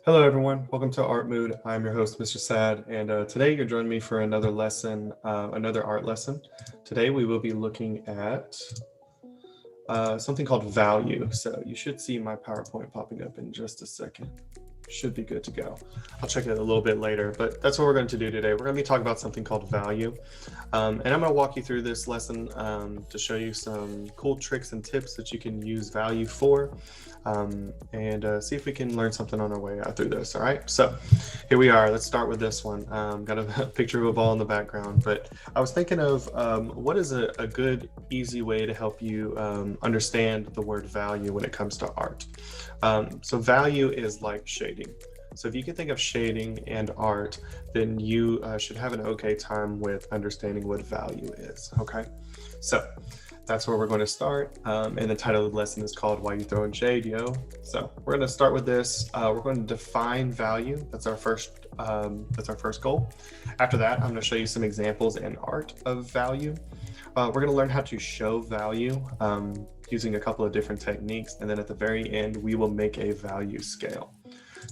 Hello, everyone. Welcome to Art Mood. I'm your host, Mr. Sad, and today you're joining me for another lesson, another art lesson. Today we will be looking at something called value. So you should see my PowerPoint popping up in just a second. Should be good to go. I'll check it a little bit later, but that's what we're going to do today. We're going to be talking about something called value. And I'm going to walk you through this lesson to show you some cool tricks and tips that you can use value for. And see if we can learn something on our way out through this. All right, so here we are. Let's start with this one. Got a picture of a ball in the background, but I was thinking of what is a good, easy way to help you understand the word value when it comes to art. So value is like shading. So if you can think of shading and art, then you should have an okay time with understanding what value is. Okay, so that's where we're going to start. And the title of the lesson is called Why You Throwin' Shade, Yo. So we're going to start with this. We're going to define value. That's our first goal. After that, I'm going to show you some examples in art of value. We're going to learn how to show value using a couple of different techniques. And then at the very end, we will make a value scale.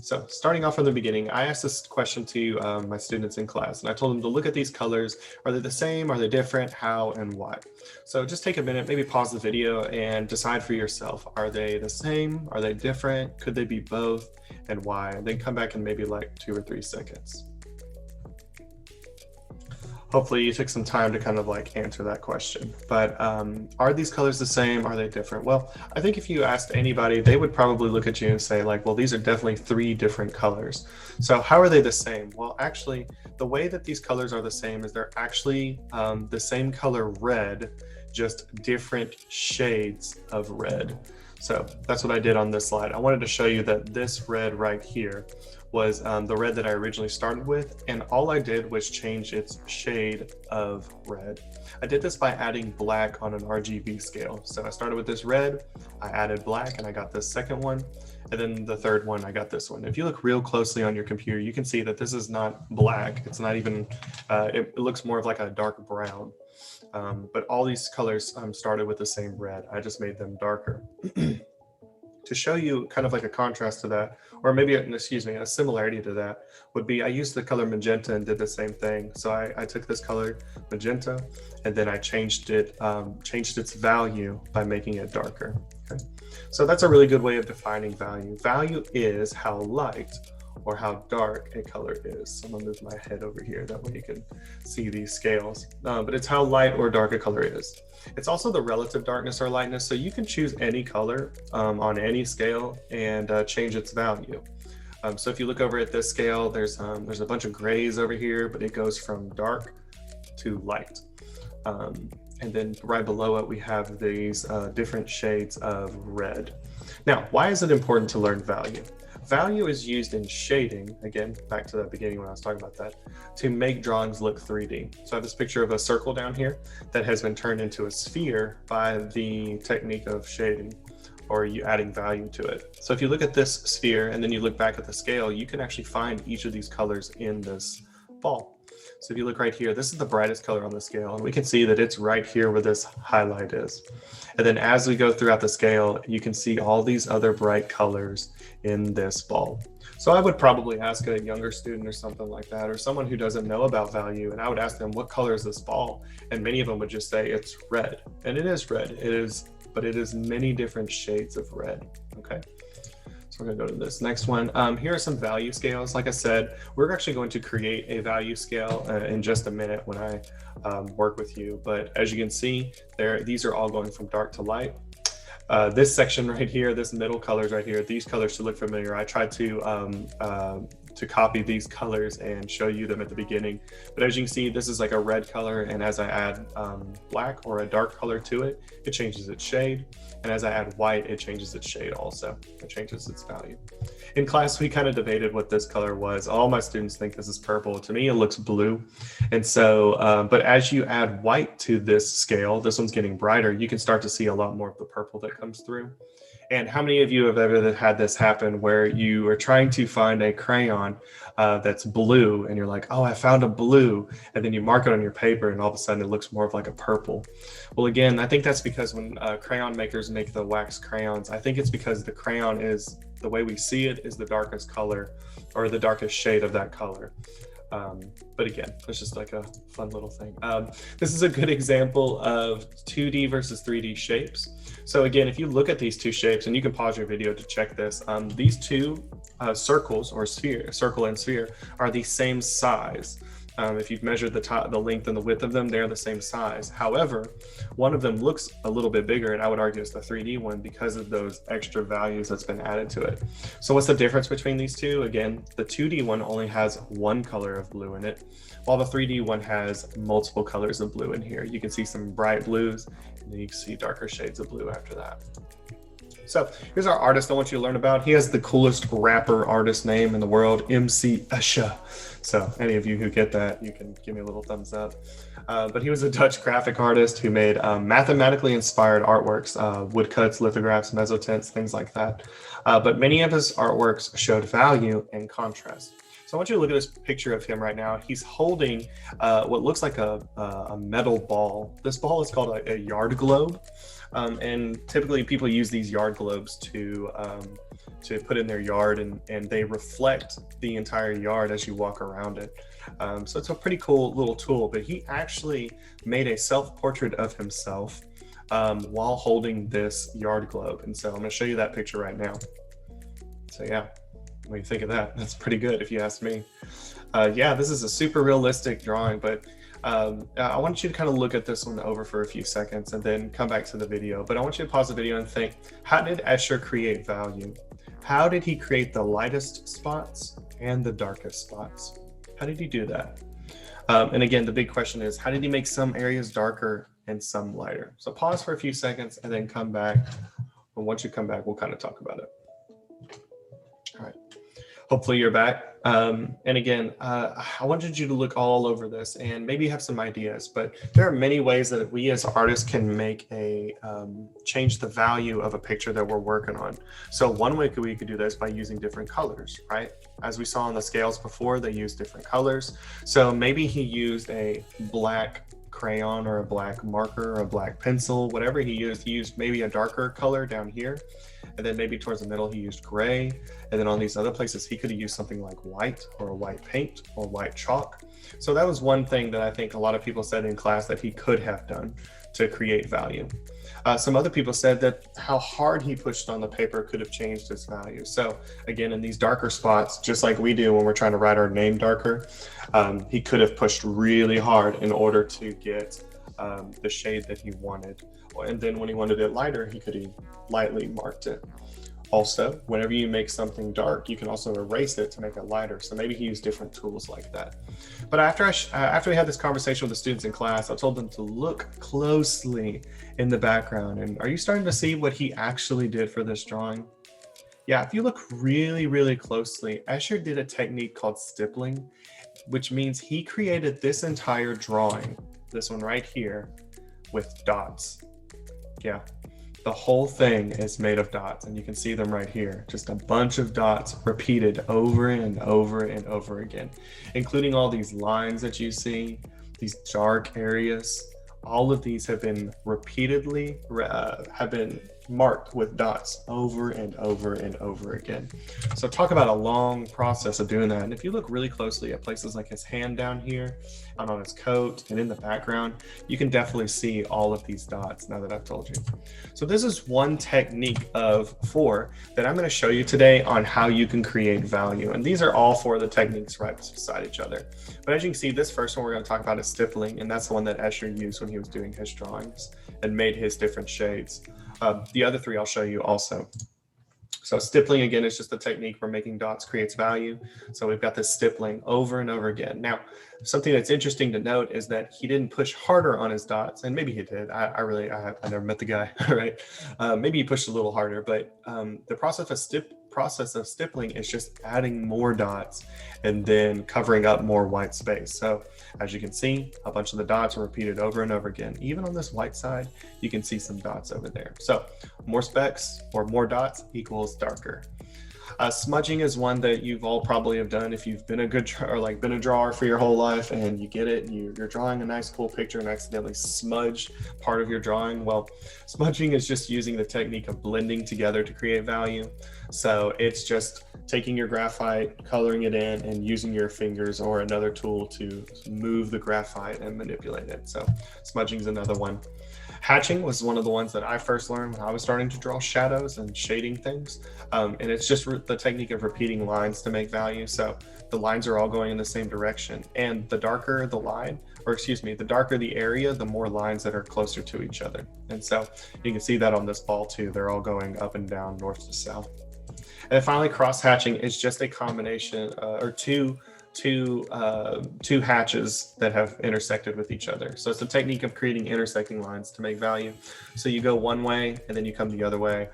So starting off from the beginning, I asked this question to my students in class, and I told them to look at these colors. Are they the same? Are they different? How and why? So just take a minute, maybe pause the video and decide for yourself. Are they the same? Are they different? Could they be both? And why? And then come back in maybe like 2 or 3 seconds. Hopefully you took some time to kind of like answer that question. But are these colors the same? Are they different? Well, I think if you asked anybody, they would probably look at you and say like, well, these are definitely 3 different colors. So how are they the same? Well, actually, the way that these colors are the same is they're actually the same color red, just different shades of red. So that's what I did on this slide. I wanted to show you that this red right here was the red that I originally started with, and all I did was change its shade of red. I did this by adding black on an RGB scale. So I started with this red, I added black, and I got this second one, and then the third one, I got this one. If you look real closely on your computer, you can see that this is not black. It's not even, it looks more of like a dark brown. But all these colors started with the same red. I just made them darker. To show you kind of like a contrast to that, or maybe, a similarity to that would be I used the color magenta and did the same thing. So I took this color magenta and then I changed its value by making it darker. Okay. So that's a really good way of defining value. Value is how light or how dark a color is. So I'm gonna move my head over here, that way you can see these scales. But it's how light or dark a color is. It's also the relative darkness or lightness, so you can choose any color on any scale and change its value. So if you look over at this scale, there's a bunch of grays over here, but it goes from dark to light. And then right below it, we have these different shades of red. Now, why is it important to learn value? Value is used in shading, again, back to the beginning when I was talking about that, to make drawings look 3D. So I have this picture of a circle down here that has been turned into a sphere by the technique of shading, or you adding value to it. So if you look at this sphere and then you look back at the scale, you can actually find each of these colors in this ball. So if you look right here, this is the brightest color on the scale, and we can see that it's right here where this highlight is. And then as we go throughout the scale, you can see all these other bright colors in this ball. So I would probably ask a younger student or something like that, or someone who doesn't know about value, and I would ask them, what color is this ball? And many of them would just say it's red. And it is red, but it is many different shades of red, okay? So we're gonna go to this next one. Here are some value scales. Like I said, we're actually going to create a value scale in just a minute when I work with you. But as you can see, these are all going from dark to light. This section right here, this middle colors right here, these colors should look familiar. I tried to copy these colors and show you them at the beginning. But as you can see, this is like a red color, and as I add black or a dark color to it, it changes its shade. And as I add white, it changes its shade also. It changes its value. In class, we kind of debated what this color was. All my students think this is purple. To me, it looks blue. And so, but as you add white to this scale, this one's getting brighter, you can start to see a lot more of the purple that comes through. And how many of you have ever had this happen where you are trying to find a crayon that's blue and you're like, oh, I found a blue, and then you mark it on your paper and all of a sudden it looks more of like a purple. Well, again, I think that's because when crayon makers make the wax crayons, I think it's because the crayon is The way we see it is the darkest color or the darkest shade of that color. But again, it's just like a fun little thing. This is a good example of 2D versus 3D shapes. So again, if you look at these two shapes, and you can pause your video to check this, these two circles or circle and sphere are the same size. If you've measured the length and the width of them, they're the same size. However, one of them looks a little bit bigger, and I would argue it's the 3D one because of those extra values that's been added to it. So what's the difference between these two? Again, the 2D one only has one color of blue in it, while the 3D one has multiple colors of blue in here. You can see some bright blues, and then you can see darker shades of blue after that. So here's our artist I want you to learn about. He has the coolest rapper artist name in the world, MC Escher. So any of you who get that, you can give me a little thumbs up. But he was a Dutch graphic artist who made mathematically inspired artworks, woodcuts, lithographs, mezzotints, things like that. But many of his artworks showed value and contrast. So I want you to look at this picture of him right now. He's holding what looks like a metal ball. This ball is called a yard globe. And typically people use these yard globes to put in their yard, and they reflect the entire yard as you walk around it. So it's a pretty cool little tool, but he actually made a self-portrait of himself while holding this yard globe. And so I'm gonna show you that picture right now. So yeah, what do you think of that? That's pretty good if you ask me. Yeah, this is a super realistic drawing, but I want you to kind of look at this one over for a few seconds and then come back to the video. But I want you to pause the video and think, how did Escher create value? How did he create the lightest spots and the darkest spots? How did he do that? And again, the big question is, how did he make some areas darker and some lighter? So pause for a few seconds and then come back. And once you come back, we'll kind of talk about it. All right. Hopefully you're back. And again, I wanted you to look all over this and maybe have some ideas, but there are many ways that we as artists can make change the value of a picture that we're working on. So one way we could do this by using different colors, right? As we saw on the scales before, they use different colors. So maybe he used a black crayon or a black marker or a black pencil, whatever he used maybe a darker color down here. And then maybe towards the middle, he used gray. And then on these other places, he could have used something like white or a white paint or white chalk. So that was one thing that I think a lot of people said in class that he could have done to create value. Some other people said that how hard he pushed on the paper could have changed its value. So again, in these darker spots, just like we do when we're trying to write our name darker, he could have pushed really hard in order to get the shade that he wanted. And then when he wanted it lighter, he could have lightly marked it. Also, whenever you make something dark, you can also erase it to make it lighter. So maybe he used different tools like that. But after we had this conversation with the students in class, I told them to look closely in the background. And are you starting to see what he actually did for this drawing? Yeah, if you look really, really closely, Escher did a technique called stippling, which means he created this entire drawing, this one right here, with dots. Yeah, the whole thing is made of dots, and you can see them right here. Just a bunch of dots repeated over and over and over again, including all these lines that you see, these dark areas. All of these have been repeatedly marked with dots over and over and over again. So talk about a long process of doing that. And if you look really closely at places like his hand down here and on his coat and in the background, you can definitely see all of these dots now that I've told you. So this is one technique of 4 that I'm going to show you today on how you can create value. And these are all 4 of the techniques right beside each other. But as you can see, this first one we're going to talk about is stippling, and that's the one that Escher used when he was doing his drawings and made his different shades. The other 3 I'll show you also. So stippling, again, is just a technique where making dots creates value. So we've got this stippling over and over again. Now, something that's interesting to note is that he didn't push harder on his dots, and maybe he did. I never met the guy, right? Maybe he pushed a little harder, but the process of stippling is just adding more dots and then covering up more white space. So as you can see, a bunch of the dots are repeated over and over again. Even on this white side, you can see some dots over there. So more specks or more dots equals darker. Smudging is one that you've all probably have done if you've been a good or like been a drawer for your whole life, and you get it and you're drawing a nice cool picture and accidentally smudge part of your drawing. Well, smudging is just using the technique of blending together to create value. So it's just taking your graphite, coloring it in, and using your fingers or another tool to move the graphite and manipulate it. So smudging is another one. Hatching was one of the ones that I first learned when I was starting to draw shadows and shading things. And it's just the technique of repeating lines to make value. So the lines are all going in the same direction. And the darker the line, or excuse me, the darker the area, the more lines that are closer to each other. And so you can see that on this ball too. They're all going up and down, north to south. And then finally, cross hatching is just a combination or two hatches that have intersected with each other. So it's a technique of creating intersecting lines to make value. So you go one way and then you come the other way,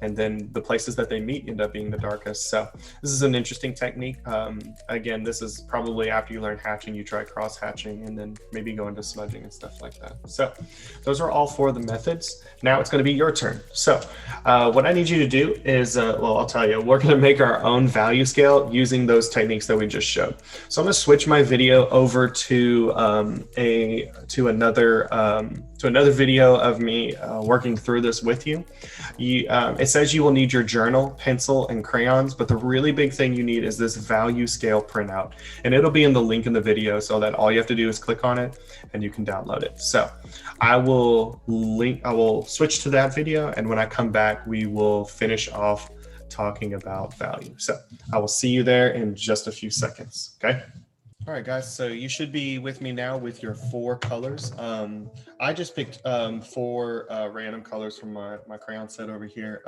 and then the places that they meet end up being the darkest. So this is an interesting technique. Again, this is probably after you learn hatching, you try cross hatching and then maybe go into smudging and stuff like that. So those are all four of the methods. Now it's going to be your turn. So what I need you to do is, well, I'll tell you, we're going to make our own value scale using those techniques that we just showed. So I'm going to switch my video over to another video of me working through this with you. It says you will need your journal, pencil, and crayons, but the really big thing you need is this value scale printout, and it'll be in the link in the video, so that all you have to do is click on it and you can download it. So I will switch to that video, and when I come back, we will finish off talking about value. So I will see you there in just a few seconds. Okay. All right, guys, so you should be with me now with your four colors. I just picked four random colors from my crayon set over here.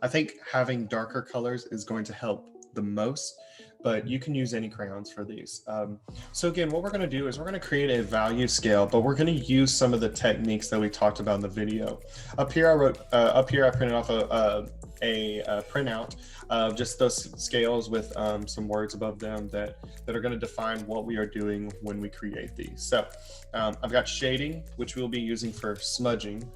I think having darker colors is going to help the most, but you can use any crayons for these. So again, what we're going to do is we're going to create a value scale, but we're going to use some of the techniques that we talked about in the video. Up here, I printed off a printout of just those scales with some words above them that are going to define what we are doing when we create these. So I've got shading, which we'll be using for smudging.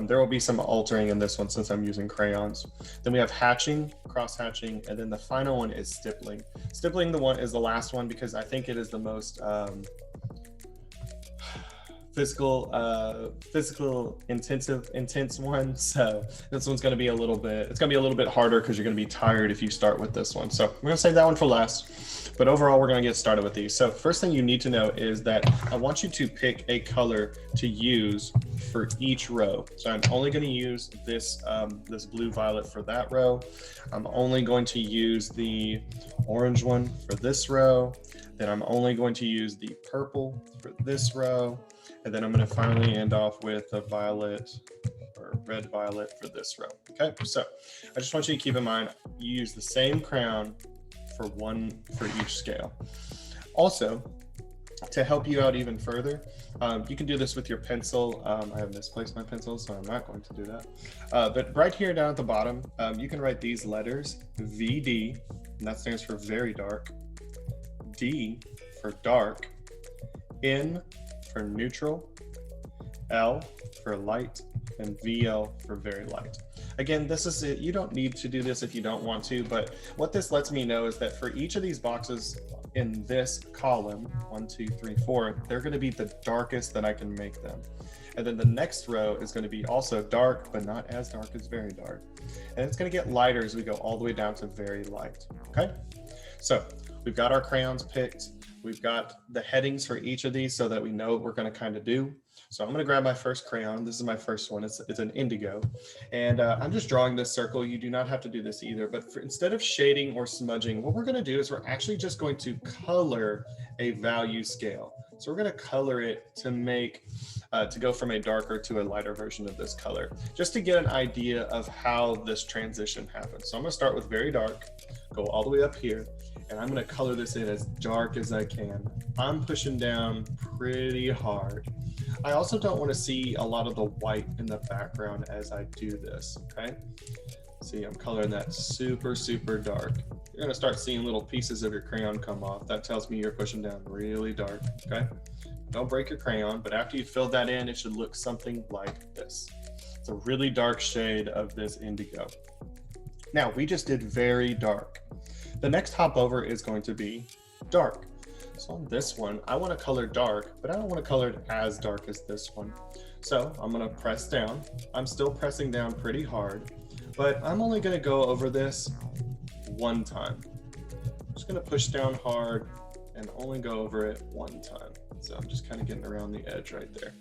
There will be some altering in this one since I'm using crayons. Then we have hatching, cross hatching, and then the final one is stippling. Stippling is the last one because I think it is the most physical intense one. So this one's going to be a little bit harder because you're going to be tired if you start with this one. So we're going to save that one for last, but overall we're going to get started with these. So first thing you need to know is that I want you to pick a color to use for each row. So I'm only going to use this blue violet for that row. I'm only going to use the orange one for this row. Then I'm only going to use the purple for this row. And then I'm going to finally end off with a violet or red violet for this row. Okay, so I just want you to keep in mind, you use the same crayon for each scale. Also, to help you out even further, you can do this with your pencil. I have misplaced my pencil, so I'm not going to do that. But right here down at the bottom, you can write these letters, VD, and that stands for very dark, D for dark, N for neutral, L for light, and VL for very light. Again, this is it. You don't need to do this if you don't want to, but what this lets me know is that for each of these boxes in this column, 1, 2, 3, 4, they're going to be the darkest that I can make them. And then the next row is going to be also dark, but not as dark as very dark. And it's going to get lighter as we go all the way down to very light. Okay, so we've got our crayons picked. We've got the headings for each of these so that we know what we're going to kind of do. So I'm going to grab my first crayon. This is my first one. It's an indigo. And I'm just drawing this circle. You do not have to do this either. But instead of shading or smudging, what we're going to do is we're actually just going to color a value scale. So we're going to color it to make, to go from a darker to a lighter version of this color, just to get an idea of how this transition happens. So I'm going to start with very dark, go all the way up here, and I'm going to color this in as dark as I can. I'm pushing down pretty hard. I also don't want to see a lot of the white in the background as I do this, okay? See, I'm coloring that super, super dark. You're going to start seeing little pieces of your crayon come off. That tells me you're pushing down really dark, okay? Don't break your crayon, but after you fill that in, it should look something like this. It's a really dark shade of this indigo. Now, we just did very dark. The next hop over is going to be dark. So on this one, I want to color dark, but I don't want to color it as dark as this one. So I'm going to press down. I'm still pressing down pretty hard, but I'm only going to go over this one time. I'm just going to push down hard and only go over it one time. So I'm just kind of getting around the edge right there.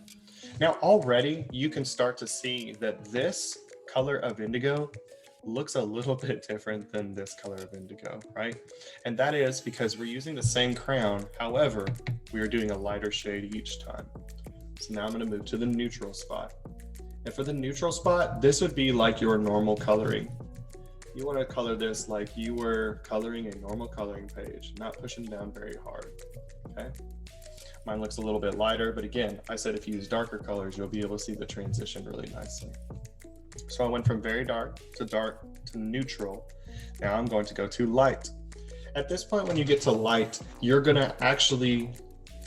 Now already you can start to see that this color of indigo looks a little bit different than this color of indigo, right? And that is because we're using the same crayon. However, we are doing a lighter shade each time. So now I'm going to move to the neutral spot. And for the neutral spot, this would be like your normal coloring. You want to color this like you were coloring a normal coloring page, not pushing down very hard, okay? Mine looks a little bit lighter, but again, I said if you use darker colors, you'll be able to see the transition really nicely. So I went from very dark to neutral. Now I'm going to go to light. At this point, when you get to light, you're gonna actually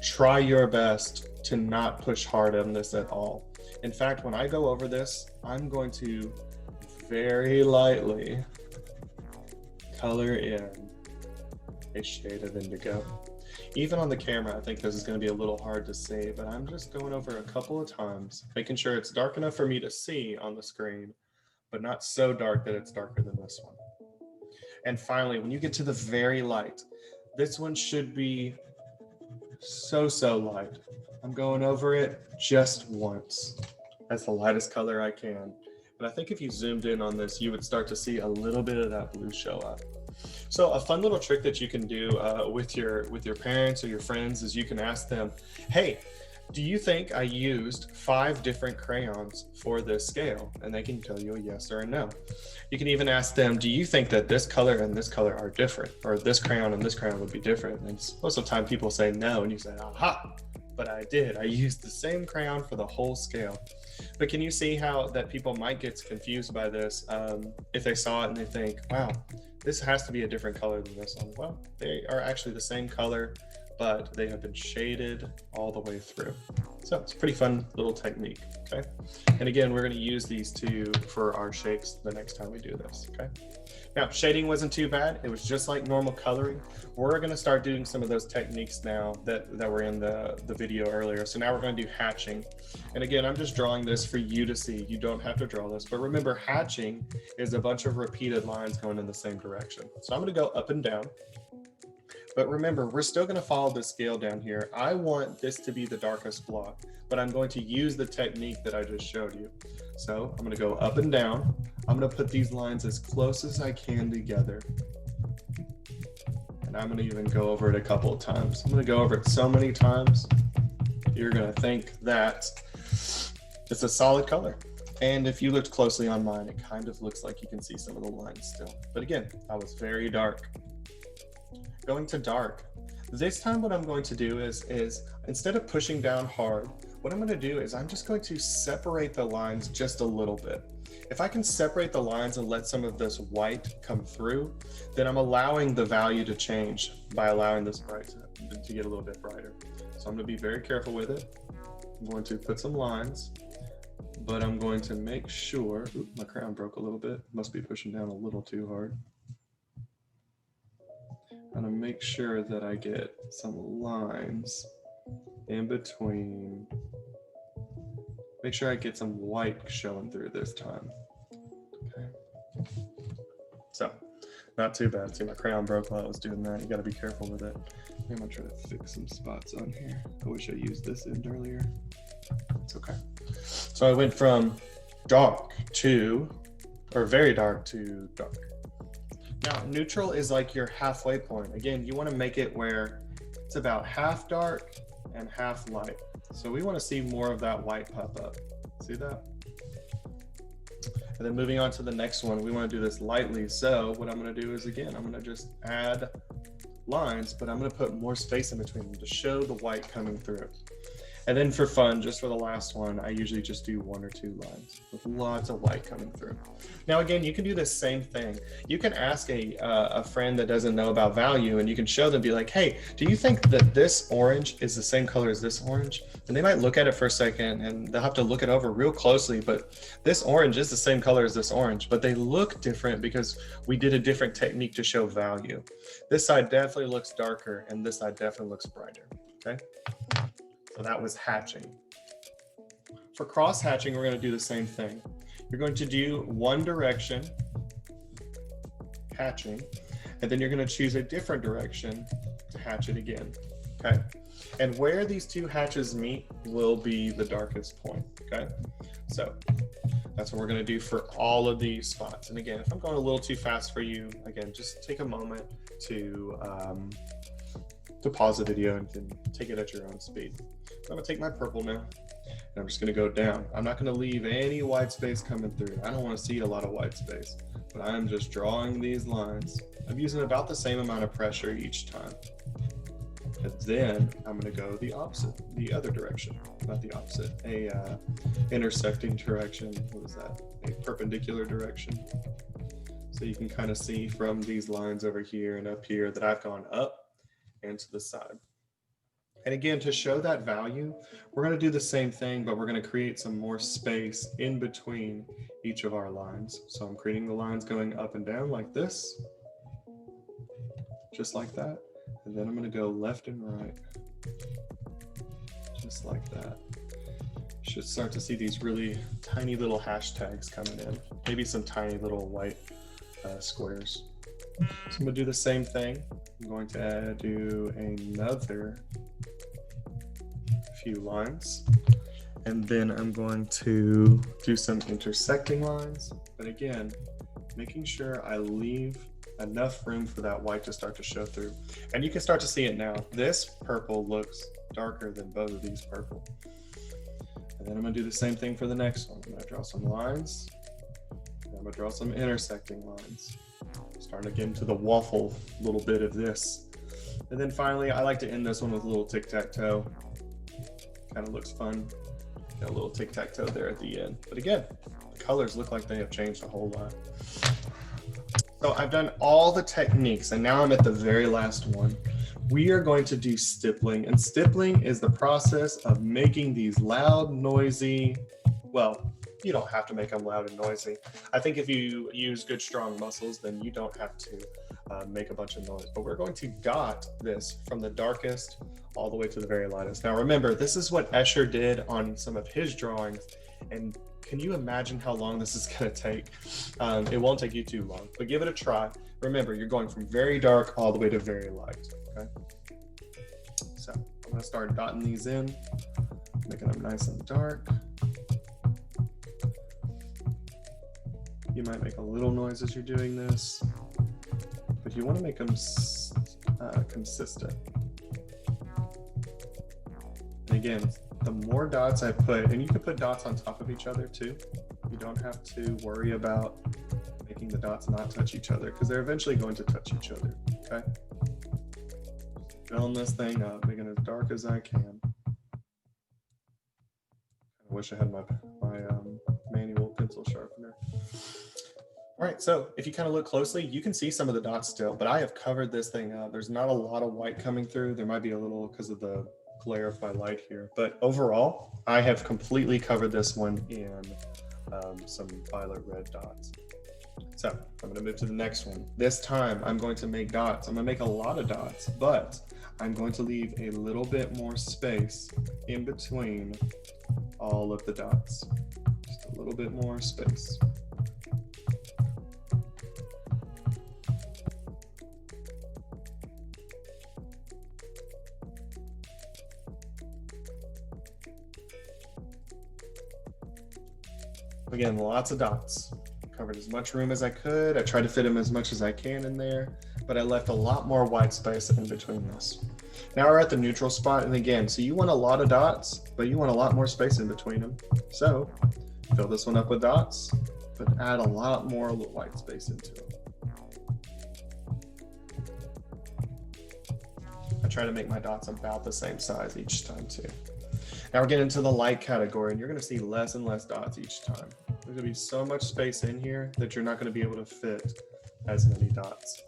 try your best to not push hard on this at all. In fact, when I go over this, I'm going to very lightly color in a shade of indigo. Even on the camera, I think this is going to be a little hard to see, but I'm just going over a couple of times, making sure it's dark enough for me to see on the screen, but not so dark that it's darker than this one. And finally, when you get to the very light, this one should be so light. I'm going over it just once. That's the lightest color I can. But I think if you zoomed in on this, you would start to see a little bit of that blue show up. So a fun little trick that you can do with your parents or your friends is you can ask them, hey, do you think I used 5 different crayons for this scale? And they can tell you a yes or a no. You can even ask them, do you think that this color and this color are different? Or this crayon and this crayon would be different? And most of the time people say no, and you say, aha, but I did. I used the same crayon for the whole scale. But can you see how that people might get confused by this if they saw it and they think, wow, this has to be a different color than this one. Well, they are actually the same color, but they have been shaded all the way through. So it's a pretty fun little technique, okay? And again, we're gonna use these two for our shapes the next time we do this, okay? Now, shading wasn't too bad. It was just like normal coloring. We're gonna start doing some of those techniques now that were in the video earlier. So now we're gonna do hatching. And again, I'm just drawing this for you to see. You don't have to draw this, but remember, hatching is a bunch of repeated lines going in the same direction. So I'm gonna go up and down. But remember, we're still going to follow the scale down here. I want this to be the darkest block, but I'm going to use the technique that I just showed you. So I'm going to go up and down. I'm going to put these lines as close as I can together. And I'm going to even go over it a couple of times. I'm going to go over it so many times, you're going to think that it's a solid color. And if you looked closely on mine, it kind of looks like you can see some of the lines still. But again, I was very dark. Going to dark. This time what I'm going to do is instead of pushing down hard, what I'm going to do is I'm just going to separate the lines just a little bit. If I can separate the lines and let some of this white come through, then I'm allowing the value to change by allowing this bright to get a little bit brighter. So I'm going to be very careful with it. I'm going to put some lines, but I'm going to make sure, oops, my crayon broke a little bit. Must be pushing down a little too hard. I'm gonna make sure that I get some lines in between. Make sure I get some white showing through this time. Okay. So, not too bad. See, my crayon broke while I was doing that. You gotta be careful with it. I'm gonna try to fix some spots on here. I wish I used this end earlier. It's okay. So I went from dark to, or very dark to dark. Now, neutral is like your halfway point. Again, you want to make it where it's about half dark and half light. So we want to see more of that white pop up. See that? And then moving on to the next one, we want to do this lightly. So what I'm going to do is, again, I'm going to just add lines, but I'm going to put more space in between them to show the white coming through. And then for fun, just for the last one, I usually just do 1 or 2 lines with lots of white coming through. Now, again, you can do the same thing. You can ask a friend that doesn't know about value, and you can show them, be like, hey, do you think that this orange is the same color as this orange? And they might look at it for a second, and they'll have to look it over real closely, but this orange is the same color as this orange, but they look different because we did a different technique to show value. This side definitely looks darker, and this side definitely looks brighter, okay? So that was hatching. For cross hatching, we're going to do the same thing. You're going to do one direction, hatching, and then you're going to choose a different direction to hatch it again, okay? And where these two hatches meet will be the darkest point, okay? So that's what we're going to do for all of these spots. And again, if I'm going a little too fast for you, again, just take a moment to pause the video and then take it at your own speed. So I'm gonna take my purple now, and I'm just gonna go down. I'm not gonna leave any white space coming through. I don't wanna see a lot of white space, but I'm just drawing these lines. I'm using about the same amount of pressure each time. And then I'm gonna go the opposite, the other direction, not the opposite, intersecting direction. What is that? A perpendicular direction. So you can kind of see from these lines over here and up here that I've gone up and to the side. And again, to show that value, we're going to do the same thing, but we're going to create some more space in between each of our lines. So I'm creating the lines going up and down like this, just like that. And then I'm going to go left and right, just like that. You should start to see these really tiny little hashtags coming in, maybe some tiny little white squares. So I'm going to do the same thing. I'm going to do another few lines, and then I'm going to do some intersecting lines, but again, making sure I leave enough room for that white to start to show through. And you can start to see it now. This purple looks darker than both of these purple. And then I'm going to do the same thing for the next one. I'm going to draw some lines, and I'm going to draw some intersecting lines. Starting to get into the waffle little bit of this. And then finally, I like to end this one with a little tic-tac-toe. Kind of looks fun. Got a little tic-tac-toe there at the end. But again, the colors look like they have changed a whole lot. So I've done all the techniques, and now I'm at the very last one. We are going to do stippling, and stippling is the process of making these loud, noisy, well, you don't have to make them loud and noisy. I think if you use good, strong muscles, then you don't have to make a bunch of noise. But we're going to dot this from the darkest all the way to the very lightest. Now remember, this is what Escher did on some of his drawings. And can you imagine how long this is going to take? It won't take you too long, but give it a try. Remember, you're going from very dark all the way to very light, okay? So I'm going to start dotting these in, making them nice and dark. You might make a little noise as you're doing this, but you want to make them consistent. And again, the more dots I put, and you can put dots on top of each other too. You don't have to worry about making the dots not touch each other because they're eventually going to touch each other, okay? Filling this thing up, making it as dark as I can. I wish I had my manual pencil sharpener. All right, so if you kind of look closely, you can see some of the dots still, but I have covered this thing up. There's not a lot of white coming through. There might be a little because of the glare of my light here, but overall, I have completely covered this one in some violet red dots. So I'm gonna move to the next one. This time I'm going to make dots. I'm gonna make a lot of dots, but I'm going to leave a little bit more space in between all of the dots. Just a little bit more space. Again, lots of dots. Covered as much room as I could. I tried to fit them as much as I can in there, but I left a lot more white space in between this. Now we're at the neutral spot, and again, so you want a lot of dots, but you want a lot more space in between them. So fill this one up with dots, but add a lot more white space into it. I try to make my dots about the same size each time too. Now we're getting into the light category, and you're going to see less and less dots each time. There's going to be so much space in here that you're not going to be able to fit as many dots.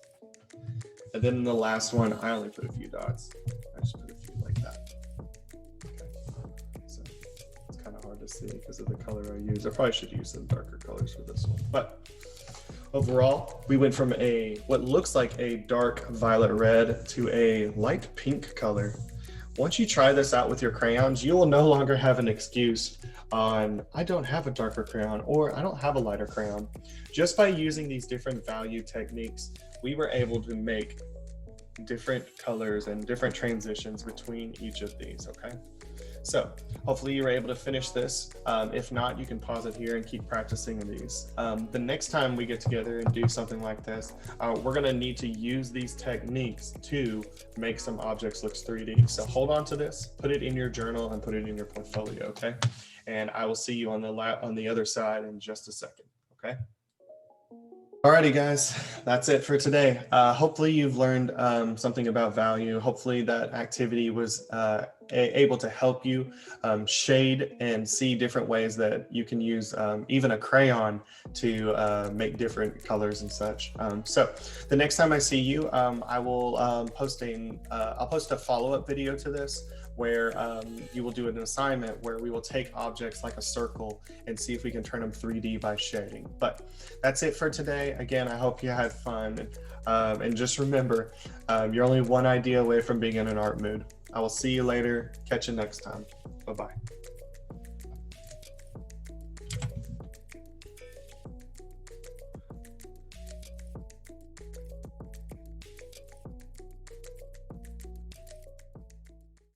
And then in the last one, I only put a few dots. I just put a few like that. Okay. So it's kind of hard to see because of the color I use. I probably should use some darker colors for this one. But overall, we went from what looks like a dark violet red to a light pink color. Once you try this out with your crayons, you will no longer have an excuse on, I don't have a darker crayon or I don't have a lighter crayon. Just by using these different value techniques, we were able to make different colors and different transitions between each of these, okay? So hopefully you were able to finish this. If not, you can pause it here and keep practicing these. The next time we get together and do something like this, we're gonna need to use these techniques to make some objects look 3D. So hold on to this, put it in your journal and put it in your portfolio, okay? And I will see you on the other side in just a second, okay? Alrighty guys, that's it for today. Hopefully you've learned something about value. Hopefully that activity was able to help you shade and see different ways that you can use even a crayon to make different colors and such. So the next time I see you, I will I'll post a follow-up video to this where you will do an assignment where we will take objects like a circle and see if we can turn them 3D by shading. But that's it for today. Again, I hope you had fun. And just remember, you're only one idea away from being in an art mood. I will see you later. Catch you next time. Bye-bye.